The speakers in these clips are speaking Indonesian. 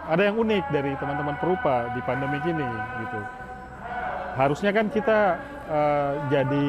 ada yang unik dari teman-teman perupa di pandemi ini gitu. Harusnya kan kita jadi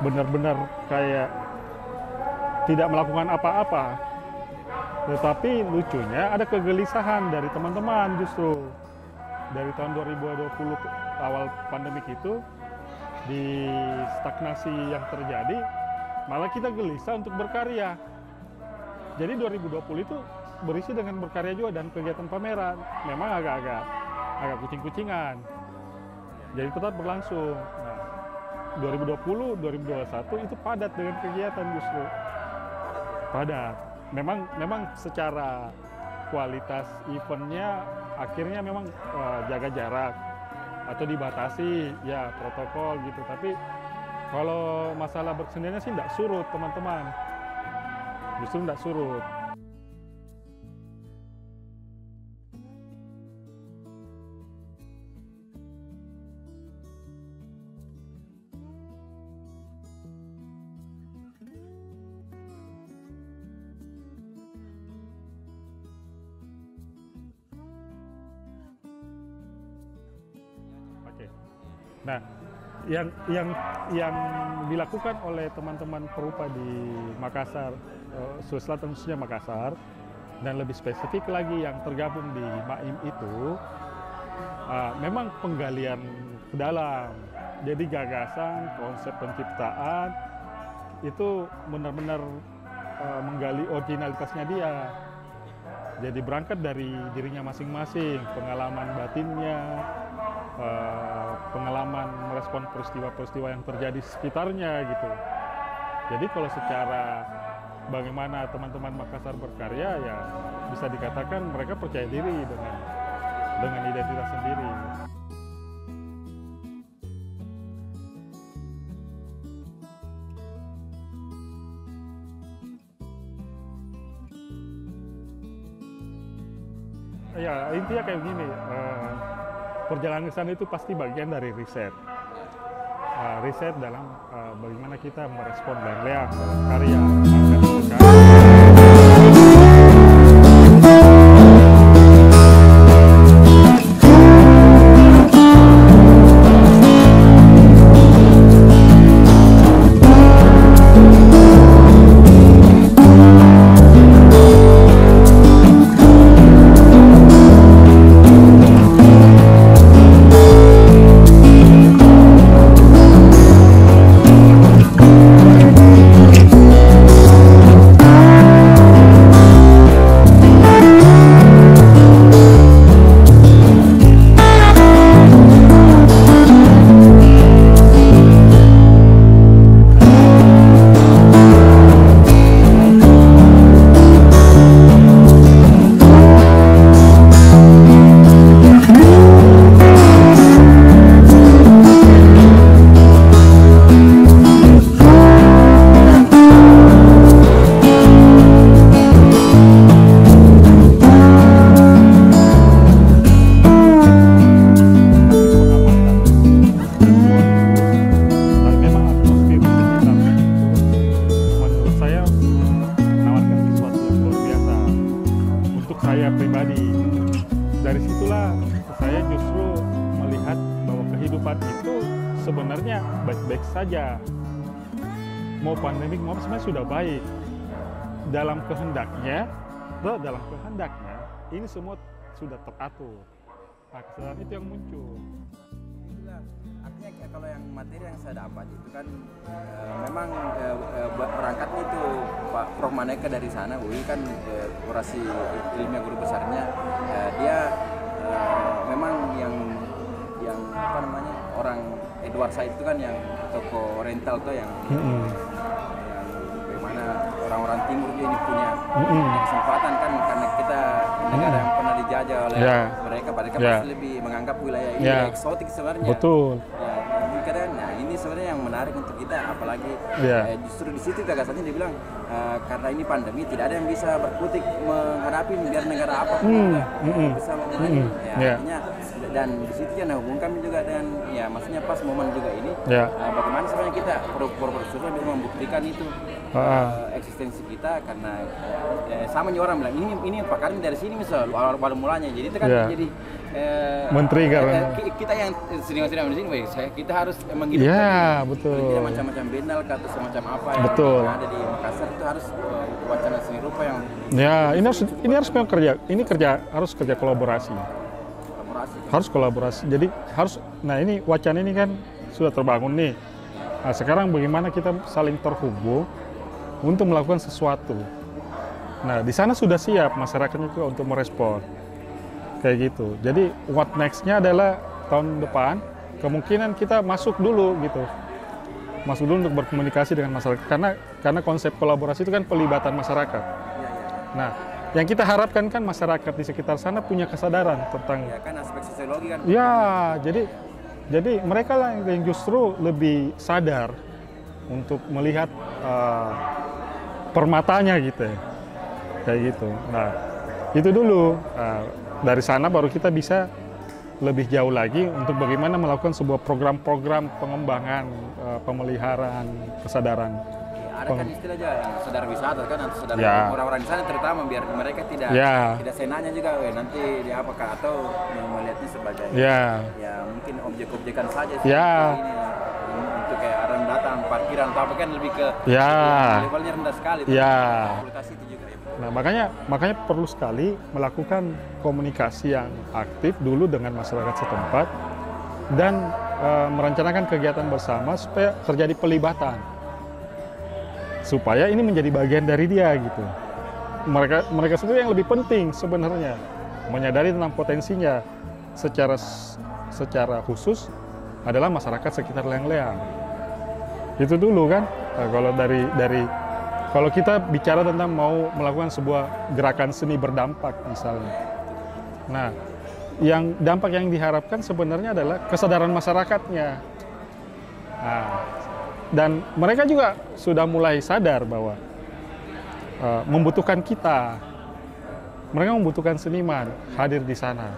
benar-benar kayak tidak melakukan apa-apa. Tetapi lucunya ada kegelisahan dari teman-teman justru. Dari tahun 2020 awal pandemik itu, di stagnasi yang terjadi, malah kita gelisah untuk berkarya. Jadi 2020 itu berisi dengan berkarya juga dan kegiatan pameran. Memang agak kucing-kucingan. Jadi tetap berlangsung. Nah, 2020, 2021 itu padat dengan kegiatan justru. Padat. Memang secara kualitas eventnya akhirnya memang jaga jarak atau dibatasi ya protokol gitu. Tapi kalau masalah berkeseniannya sih tidak surut teman-teman, justru tidak surut. Nah, yang dilakukan oleh teman-teman perupa di Makassar, Sulawesi Selatan khususnya Makassar, dan lebih spesifik lagi yang tergabung di MAIM itu, memang penggalian ke dalam. Jadi gagasan, konsep penciptaan itu benar-benar menggali originalitasnya dia. Jadi berangkat dari dirinya masing-masing, pengalaman batinnya, pengalaman merespon peristiwa-peristiwa yang terjadi di sekitarnya gitu. Jadi kalau secara bagaimana teman-teman Makassar berkarya, ya bisa dikatakan mereka percaya diri dengan identitas sendiri. Ya intinya kayak gini. Perjalanan ke sana itu pasti bagian dari riset. Riset dalam bagaimana kita merespon dan dalam karya. Saya pribadi, dari situlah saya justru melihat bahwa kehidupan itu sebenarnya baik-baik saja. Mau pandemik mau sebenarnya sudah baik. Dalam kehendaknya ini semua sudah teratur. Nah, kesadaran itu yang muncul. Itulah artinya kalau yang materi yang saya dapat itu kan memang berangkatnya itu Pak Prof Maneka dari sana, UI kan kurasi ilmiah guru besarnya, dia memang yang apa namanya orang Edward Said itu kan yang toko rental tuh yang bagaimana orang-orang timur ini punya kesempatan kan karena kita negara yang pernah dijajah oleh mereka pasti lebih menganggap wilayah ini eksotik sebenarnya. Betul. Nah ini sebenarnya yang menarik untuk kita, apalagi justru di situ gagasannya dia bilang karena ini pandemi tidak ada yang bisa berkutik menghadapi biar negara apapun bisa mengenai artinya, dan di situ kan hubung kami juga dengan maksudnya pas momen juga ini bagaimana sebenarnya kita kita profesor memang membuktikan itu eksistensi kita karena sama nih orang bilang ini pakarnya dari sini misal awal mulanya, jadi itu kan jadi menteri karena kita yang sering-sering di sini, kita harus menghidupkan betul. Kita macam-macam bendal atau semacam apa betul. yang ada di Makassar itu harus wacana seni rupa yang ini harus memang harus kerja kolaborasi. Harus kolaborasi. Jadi ini wacana ini kan sudah terbangun nih. Nah, sekarang bagaimana kita saling terhubung untuk melakukan sesuatu. Nah, di sana sudah siap masyarakatnya juga untuk merespon. Kayak gitu. Jadi what next-nya adalah tahun depan kemungkinan kita masuk dulu gitu. Masuk dulu untuk berkomunikasi dengan masyarakat karena konsep kolaborasi itu kan pelibatan masyarakat. Nah, yang kita harapkan kan masyarakat di sekitar sana punya kesadaran tentang kan aspek sosiologi kan. Jadi mereka lah yang justru lebih sadar untuk melihat permatanya gitu ya. Kayak gitu. Nah, itu dulu. Dari sana baru kita bisa lebih jauh lagi untuk bagaimana melakukan sebuah program-program pengembangan, pemeliharaan, kesadaran. Ada kan istilah aja sadar wisata kan, atau sadar orang-orang di sana terutama biar mereka tidak senanya juga, nanti di apakah atau melihatnya sebagai mungkin objek-objekan saja sih ini untuk kayak orang datang parkiran atau apa kan lebih ke levelnya rendah sekali. Aplikasi itu juga. Nah, makanya perlu sekali melakukan komunikasi yang aktif dulu dengan masyarakat setempat dan merencanakan kegiatan bersama supaya terjadi pelibatan. Supaya ini menjadi bagian dari dia gitu. Mereka sendiri yang lebih penting sebenarnya menyadari tentang potensinya secara khusus adalah masyarakat sekitar Leang-Leang. Itu dulu kan. Nah, kalau kita bicara tentang mau melakukan sebuah gerakan seni berdampak misalnya. Nah, dampak yang diharapkan sebenarnya adalah kesadaran masyarakatnya. Nah, dan mereka juga sudah mulai sadar bahwa membutuhkan kita. Mereka membutuhkan seniman hadir di sana.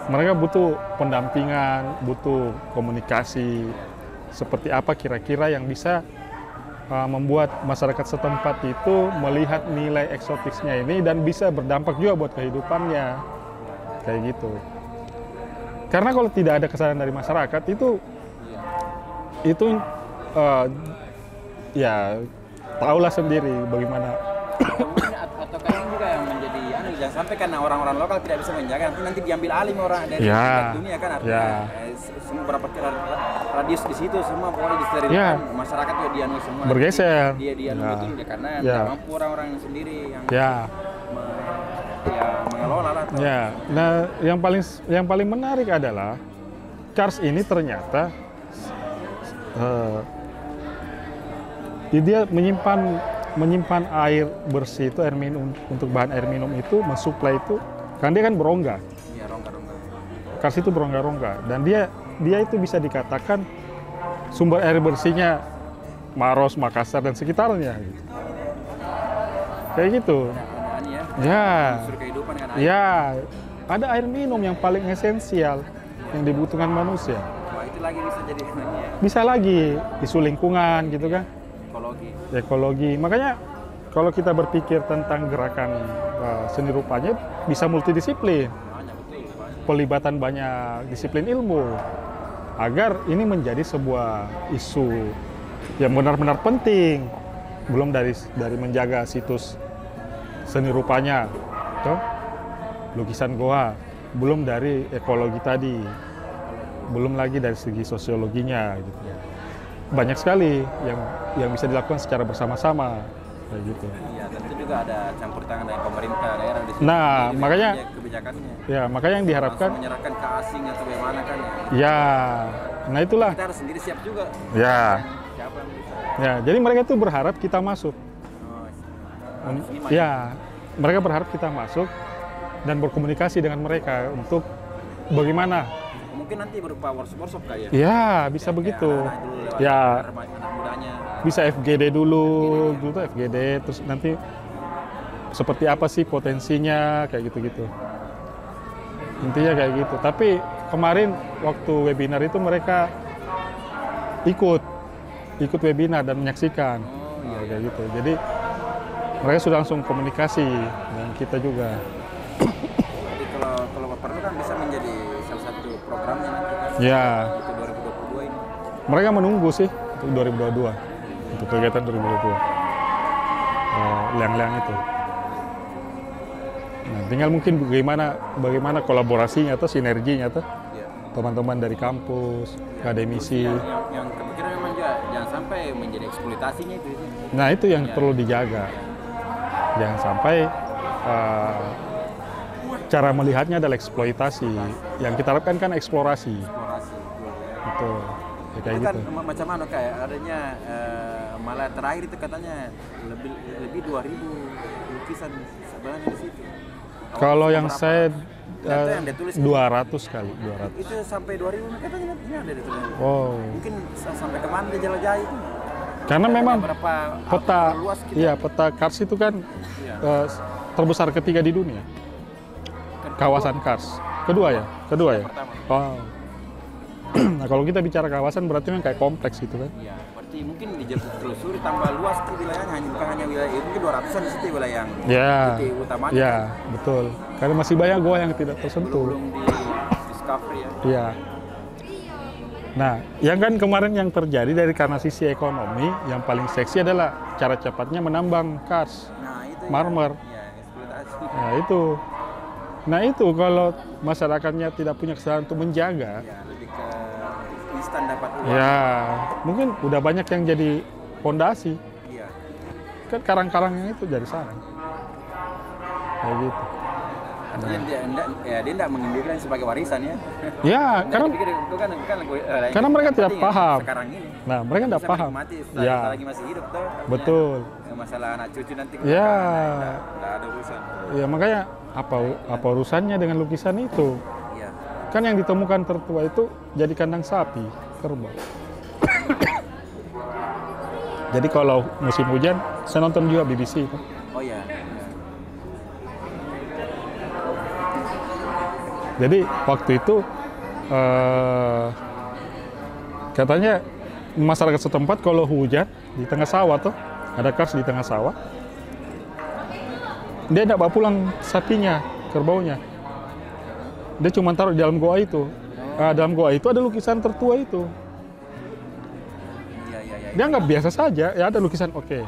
Mereka butuh pendampingan, butuh komunikasi. Seperti apa kira-kira yang bisa membuat masyarakat setempat itu melihat nilai eksotisnya ini dan bisa berdampak juga buat kehidupannya. Kayak gitu. Karena kalau tidak ada kesadaran dari masyarakat itu tahulah sendiri bagaimana. Atau kalian juga yang menjadi jangan sampai karena orang-orang lokal tidak bisa menjaga nanti diambil alih orang dari dunia kan, artinya semua berapa radius di situ semua pokoknya disterilkan, masyarakat juga dianu semua bergeser dia betul ya karena tidak mampu orang-orang sendiri yang mengelola lah. Nah yang paling menarik adalah Kars ini ternyata dia menyimpan air bersih itu, air minum, untuk bahan air minum itu mensuplai itu kan dia kan berongga. Iya, rongga-rongga. Kars itu berongga-rongga dan dia itu bisa dikatakan sumber air bersihnya Maros, Makassar dan sekitarnya gitu. Kayak gitu. Ada air minum yang paling esensial yang dibutuhkan manusia. Wah, itu lagi bisa jadi bisa lagi isu lingkungan gitu kan. Ekologi. Makanya kalau kita berpikir tentang gerakan seni rupanya bisa multidisiplin. Pelibatan banyak disiplin ilmu agar ini menjadi sebuah isu yang benar-benar penting. Belum dari menjaga situs seni rupanya, lukisan goa, belum dari ekologi tadi, belum lagi dari segi sosiologinya gitu. Banyak sekali yang bisa dilakukan secara bersama-sama kayak gitu. Iya, tentu juga ada campur tangan dari pemerintah daerah di sini. Nah, makanya kebijakannya. Ya, makanya yang diharapkan menyerahkan ke asing atau bagaimana kan nah itulah. Kita harus sendiri siap juga. Ya. Siapa yang bisa. Ya, jadi mereka itu berharap kita masuk. Mereka berharap kita masuk dan berkomunikasi dengan mereka untuk bagaimana. Mungkin nanti berupa workshop kayak. Ya, bisa begitu. Anak mudanya. Bisa FGD dulu, FGD, terus nanti seperti apa sih potensinya, kayak gitu-gitu. Intinya kayak gitu. Tapi kemarin waktu webinar itu mereka ikut ikut webinar dan menyaksikan. iya, Kayak gitu. Jadi mereka sudah langsung komunikasi dengan kita juga. Jadi kalau perlu kan bisa menjadi salah satu programnya nanti kan. Ya, Untuk 2022 ini. mereka menunggu sih untuk 2022, untuk kegiatan 2022. Liang-liang itu. Nah, tinggal mungkin bagaimana kolaborasinya atau sinerginya tuh Iya. teman-teman dari kampus, akademisi. Yang kepikiran memang juga jangan sampai menjadi eksploitasinya itu. Nah, itu yang perlu dijaga. Jangan sampai cara melihatnya adalah eksploitasi. Yang kita harapkan kan eksplorasi. Eksplorasi. Betul. Ya, kayak Itu kan gitu. macam mana kayak adanya malah terakhir itu katanya lebih 2000 lukisan sebenarnya di situ. Kalau yang Berapa? saya Data yang dia tulis 200 kali, 200. itu sampai 2000 katanya ini ada di tulis. Wow. Mungkin sampai kemana dia jelajahi itu? Karena memang Berapa peta, luas gitu? iya peta Kars itu kan Iya. terbesar ketiga di dunia. Kawasan Kars. Kedua ya? Pertama. Wow. Nah, kalau kita bicara kawasan berarti memang kayak kompleks gitu kan. Iya, berarti mungkin ditelusuri tambah luas tuh wilayahnya, bukan hanya wilayah itu, mungkin 200-an di situ wilayah yang Ya. titik utamanya. Ya, betul. Karena masih banyak goa yang tidak tersentuh. Belum di discovery ya. Iya. Nah, yang kan kemarin yang terjadi dari karena sisi ekonomi, yang paling seksi adalah cara cepatnya menambang Kars, Nah, itu marmer. ya eksploitasi. Nah, itu. Nah, itu kalau masyarakatnya tidak punya kesadaran untuk menjaga, Ya, lebih ke instan dapat uang. ya mungkin udah banyak yang jadi fondasi. Iya. Kan karang-karangnya itu dari sana. Kayak gitu. Artinya dia enggak mengindikan sebagai warisan ya. Ya, Nggak karena dipikir, itu kan karena mereka tidak penting paham. sekarang ini. Nah, mereka tidak Bisa paham. menikmati setelah Ya, kita lagi masih hidup tuh. Artinya, betul. Masalah anak cucu nanti Ya. enggak ada urusan. Ya, makanya apa urusannya dengan lukisan itu? Iya. Kan yang ditemukan tertua itu jadi kandang sapi, kerbau. Jadi kalau musim hujan, saya nonton juga BBC itu. Oh iya. Jadi waktu itu katanya masyarakat setempat kalau hujan di tengah sawah tuh, ada Kars di tengah sawah, dia tidak bawa pulang sapinya, kerbaunya. Dia cuma taruh di dalam goa itu. Dalam goa itu ada lukisan tertua itu. Iya. Dia nggak biasa saja, ya ada lukisan oke.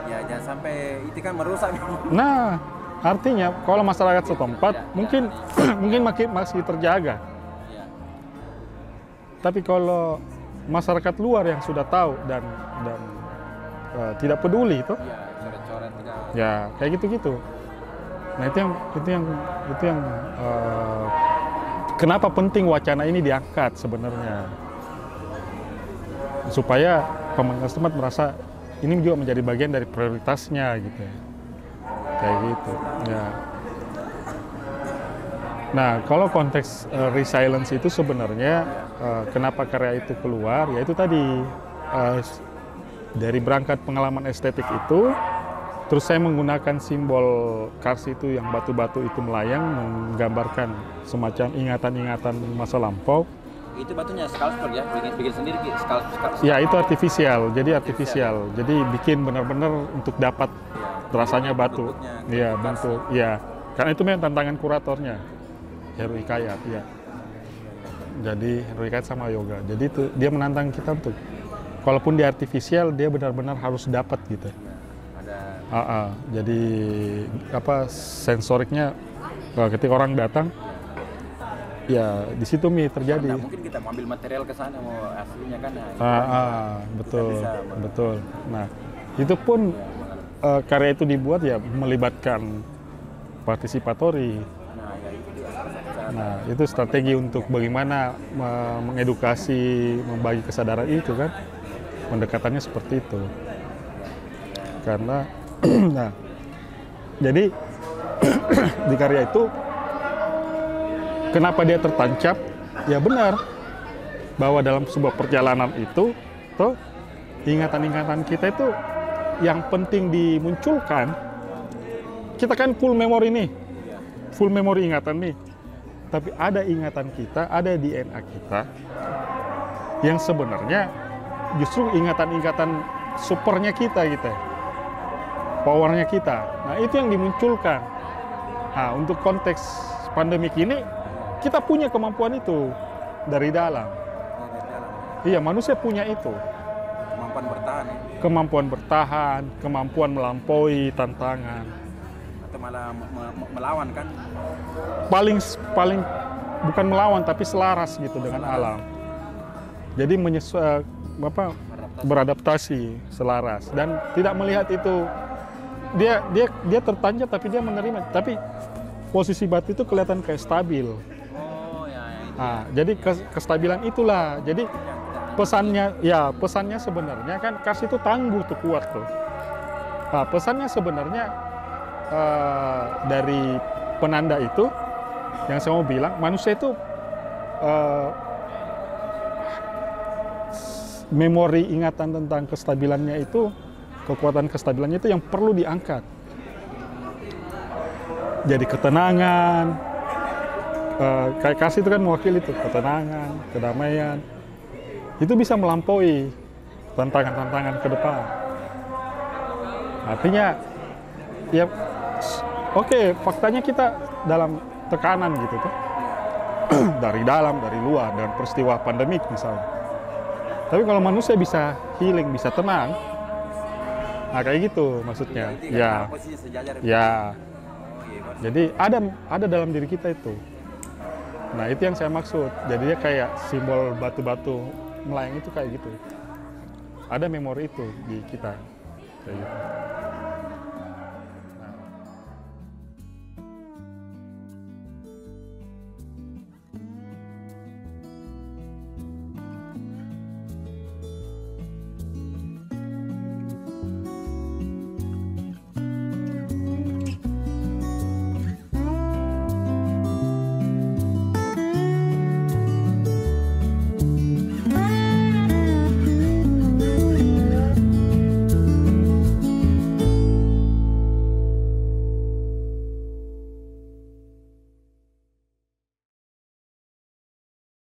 Ya, jangan sampai itu kan merusak. Nah, artinya kalau masyarakat setempat mungkin masih terjaga. Iya. Tapi kalau masyarakat luar yang sudah tahu dan tidak peduli itu, Iya, coret-coret tidak. ya kayak gitu-gitu. Nah, itu yang kenapa penting wacana ini diangkat sebenarnya, supaya pemerintah setempat merasa ini juga menjadi bagian dari prioritasnya gitu ya. Kayak gitu ya. Nah, kalau konteks resilience itu sebenarnya kenapa karya itu keluar, yaitu tadi dari berangkat pengalaman estetik itu, terus saya menggunakan simbol Kars itu yang batu-batu itu melayang, menggambarkan semacam ingatan-ingatan masa lampau. Itu batunya sculpture ya, bikin sendiri sculpture. Ya, itu artifisial, jadi artifisial. Jadi bikin benar-benar untuk dapat rasanya batu. Iya, bentuk. Iya. Karena itu memang tantangan kuratornya, Heru Hikayat, ya. Jadi Heru Hikayat sama Yoga. Jadi itu dia menantang kita untuk, walaupun dia artifisial, dia benar-benar harus dapat gitu. Ada. Jadi sensoriknya ketika orang datang, ya di situ terjadi. Nah, mungkin kita mau ambil material ke sana mau aslinya kan. Betul, bisa, betul. Nah, itu pun karya itu dibuat ya melibatkan partisipatori. Nah, ya itu dia salah satu cara. Nah, itu strategi untuk bagaimana mengedukasi, membagi kesadaran itu kan. Pendekatannya seperti itu. Karena, nah, jadi di karya itu, kenapa dia tertancap? Ya benar, bahwa dalam sebuah perjalanan itu, toh ingatan-ingatan kita itu yang penting dimunculkan. Kita kan full memory nih, full memory ingatan nih. Tapi ada ingatan kita, ada DNA kita yang sebenarnya justru ingatan-ingatan supernya kita gitu, powernya kita. Nah itu yang dimunculkan. Nah untuk konteks pandemik ini kita punya kemampuan itu dari dalam. Iya, manusia punya itu. Kemampuan bertahan ya. Kemampuan bertahan, kemampuan melampaui tantangan. Atau malah melawan kan. Paling bukan melawan tapi selaras gitu dengan alam. Jadi beradaptasi, selaras dan tidak melihat itu dia tertanjak tapi dia menerima. Tapi posisi batu itu kelihatan kayak stabil. Oh ya. Nah, jadi kestabilan itulah. Jadi pesannya sebenarnya kan Kars itu tangguh tuh, kuat tuh. Nah, pesannya sebenarnya dari penanda itu yang saya mau bilang, manusia itu memori ingatan tentang kestabilannya itu, kekuatan kestabilannya itu yang perlu diangkat. Jadi ketenangan, kayak Kars itu kan mewakili itu ketenangan, kedamaian. Itu bisa melampaui tantangan-tantangan ke depan. Artinya, ya oke, faktanya kita dalam tekanan gitu tuh. Dari dalam, dari luar, dengan peristiwa pandemik misalnya. Tapi kalau manusia bisa healing, bisa tenang, nah kayak gitu maksudnya. Ya, ya. Jadi ada dalam diri kita itu. Nah itu yang saya maksud. Jadinya kayak simbol batu-batu melayang itu kayak gitu. Ada memori itu di kita. Kayak gitu.